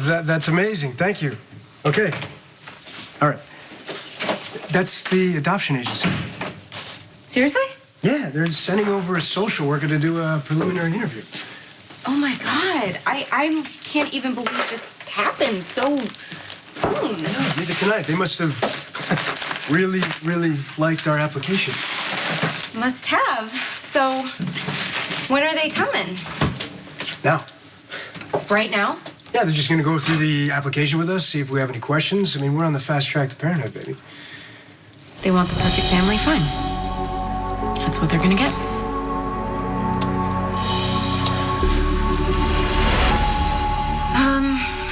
that's amazing. Thank you. Okay. All right. That's the adoption agency. Seriously? Yeah, they're sending over a social worker to do a preliminary interview. Oh my God. I can't even believe this happened so soon. No, neither can I. They must have really, really liked our application. Must have. So, when are they coming? Now. Right now? Yeah, they're just gonna go through the application with us, see if we have any questions. I mean, we're on the fast track to parenthood, baby. They want the perfect family, fine. That's what they're gonna get.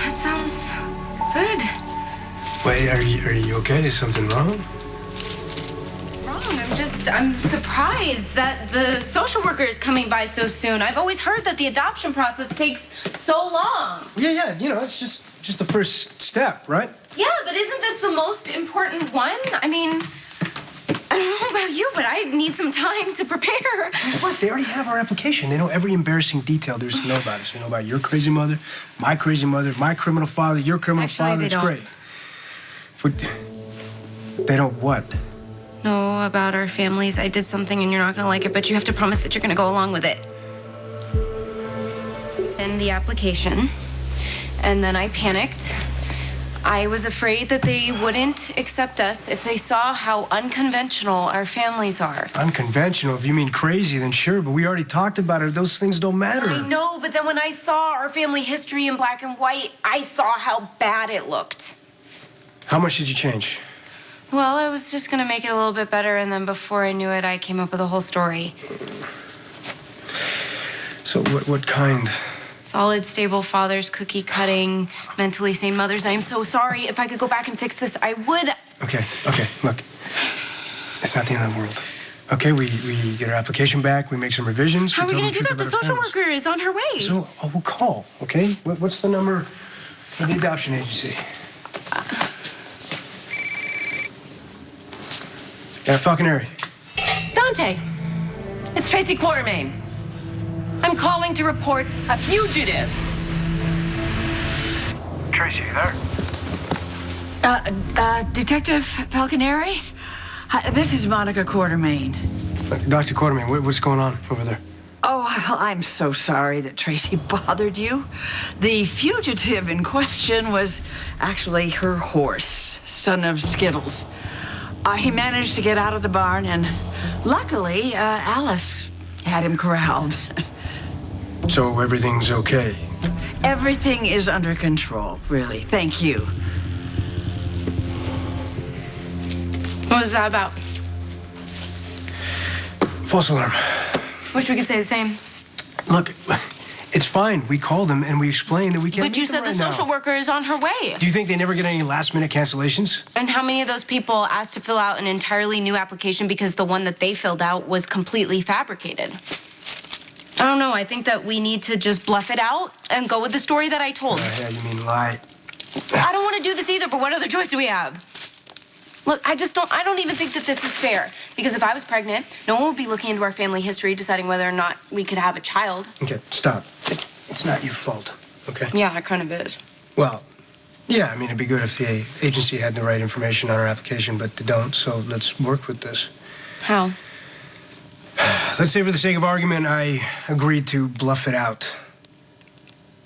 That sounds good. Wait, are you okay? Is something wrong? Wrong. I'm surprised that the social worker is coming by so soon. I've always heard that the adoption process takes so long. Yeah, you know, it's just the first step, right? Yeah, but isn't this the most important one? I mean, I don't know about you, but I need some time to prepare. What? They already have our application. They know every embarrassing detail there's to know about us. They know about your crazy mother, my criminal father, your criminal father. They it's don't. Great. But they don't what? Know about our families. I did something and you're not gonna like it, but you have to promise that you're gonna go along with it. And the application, and then I panicked. I was afraid that they wouldn't accept us if they saw how unconventional our families are. Unconventional? If you mean crazy, then sure, but we already talked about it. Those things don't matter. I know, but then when I saw our family history in black and white, I saw how bad it looked. How much did you change? Well, I was just gonna make it a little bit better, and then before I knew it, I came up with a whole story. So what kind? Solid, stable fathers, cookie cutting, mentally sane mothers. I am so sorry. If I could go back and fix this, I would. Okay, look. It's not the end of the world. Okay, we get our application back, we make some revisions. How are we tell gonna them do that? The truth about our social families. worker is on her way. So we'll call, okay? What's the number for the adoption agency? Yeah, Falconeri. Dante, it's Tracy Quartermain. I'm calling to report a fugitive. Tracy, you there? Detective Falconeri? Hi, this is Monica Quartermain. Dr. Quartermain, what's going on over there? Oh, well, I'm so sorry that Tracy bothered you. The fugitive in question was actually her horse, son of Skittles. He managed to get out of the barn, and luckily, Alice had him corralled. So everything's okay? Everything is under control, really. Thank you. What was that about? False alarm. Wish we could say the same. Look, it's fine. We called them and we explained that we can't. But you said the social worker is on her way. Do you think they never get any last-minute cancellations? And how many of those people asked to fill out an entirely new application because the one that they filled out was completely fabricated? I don't know. I think that we need to just bluff it out and go with the story that I told. Yeah, you mean lie. I don't want to do this either, but what other choice do we have? Look, I don't even think that this is fair. Because if I was pregnant, no one would be looking into our family history, deciding whether or not we could have a child. Okay, stop. It's not your fault, okay? Yeah, it kind of is. Well, yeah, I mean, it'd be good if the agency had the right information on our application, but they don't, so let's work with this. How? Let's say for the sake of argument, I agreed to bluff it out.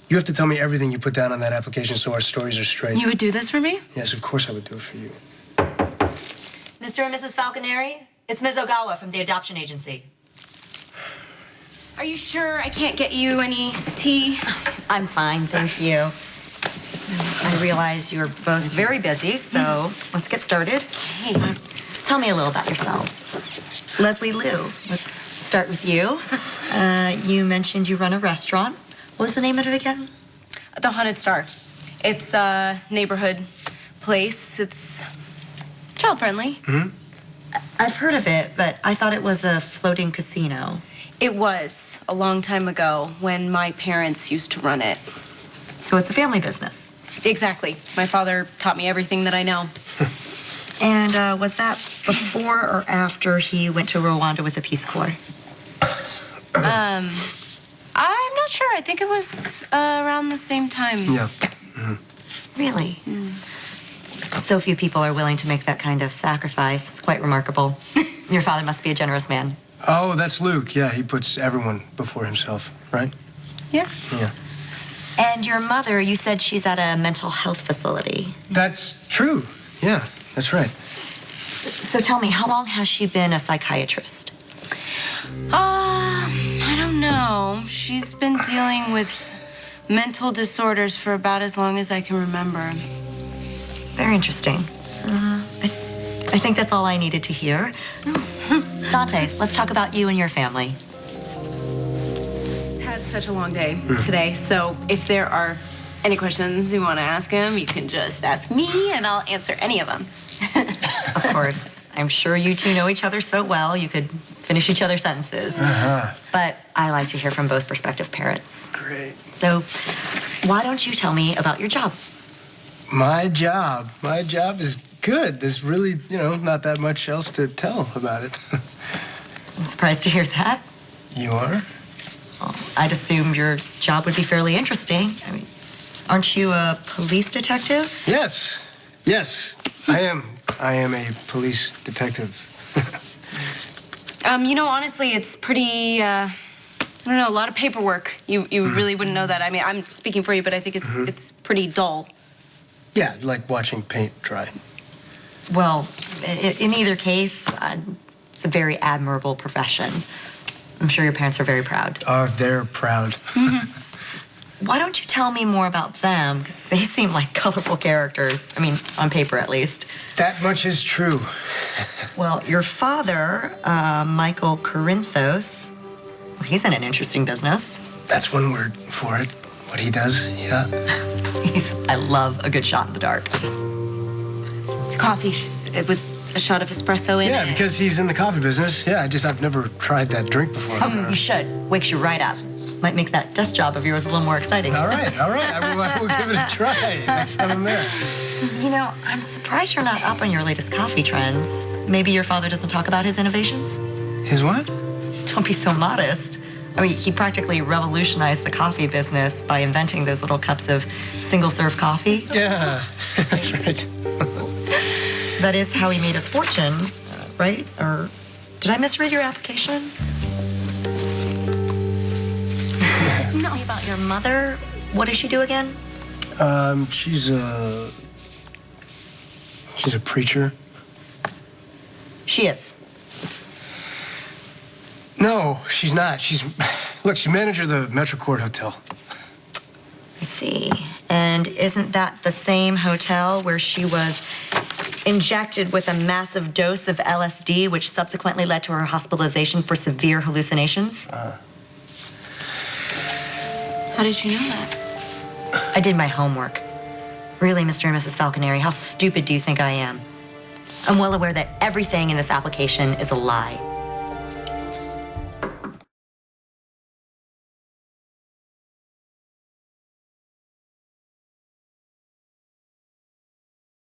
You have to tell me everything you put down on that application so our stories are straight. You would do this for me? Yes, of course I would do it for you. Mr. and Mrs. Falconeri, it's Ms. Ogawa from the adoption agency. Are you sure I can't get you any tea? I'm fine, thank you. I realize you're both very busy, so let's get started. Hey. Tell me a little about yourselves. Leslie Lou, let's start with you. You mentioned you run a restaurant. What was the name of it again? The Haunted Star. It's a neighborhood place. It's child-friendly. Mm-hmm. I've heard of it, but I thought it was a floating casino. It was a long time ago when my parents used to run it. So it's a family business. Exactly. My father taught me everything that I know. And was that before or after he went to Rwanda with the Peace Corps? I'm not sure. I think it was around the same time. Yeah. Really? So few people are willing to make that kind of sacrifice. It's quite remarkable. Your father must be a generous man. Oh, that's Luke. Yeah, he puts everyone before himself, right? Yeah. Yeah. And your mother, you said she's at a mental health facility. That's true. Yeah, that's right. So tell me, how long has she been a psychiatrist? I don't know. She's been dealing with mental disorders for about as long as I can remember. Very interesting. I think that's all I needed to hear. Dante, let's talk about you and your family. Had such a long day today, so if there are any questions you want to ask him, you can just ask me and I'll answer any of them. Of course. I'm sure you two know each other so well you could finish each other's sentences. But I like to hear from both prospective parents. Great. So why don't you tell me about your job? My job is good. There's really, not that much else to tell about it. I'm surprised to hear that. You are? Well, I'd assume your job would be fairly interesting. I mean, aren't you a police detective? Yes, I am. I am a police detective. Honestly, it's pretty, I don't know, a lot of paperwork. You really wouldn't know that. I mean, I'm speaking for you, but I think it's pretty dull. Yeah, like watching paint dry. Well, in either case, it's a very admirable profession. I'm sure your parents are very proud. Oh, they're proud. Why don't you tell me more about them? Because they seem like colorful characters. I mean, on paper at least. That much is true. Well, your father, Michael Corinthos, well, he's in an interesting business. That's one word for it. What he does, yeah. I love a good shot in the dark. It's coffee with a shot of espresso in it. Yeah, because he's in the coffee business. Yeah, I've never tried that drink before. You should. Wakes you right up. Might make that desk job of yours a little more exciting. All right. I will give it a try next time I'm there. I'm surprised you're not up on your latest coffee trends. Maybe your father doesn't talk about his innovations? His what? Don't be so modest. I mean, he practically revolutionized the coffee business by inventing those little cups of single-serve coffee. Yeah, that's right. That is how he made his fortune, right? Or did I misread your application? Tell me about your mother. What does she do again? She's a preacher. She is. No, she's not. She's manager of the Metro Court Hotel. I see. And isn't that the same hotel where she was injected with a massive dose of LSD, which subsequently led to her hospitalization for severe hallucinations? How did you know that? I did my homework. Really, Mr. and Mrs. Falconeri, how stupid do you think I am? I'm well aware that everything in this application is a lie.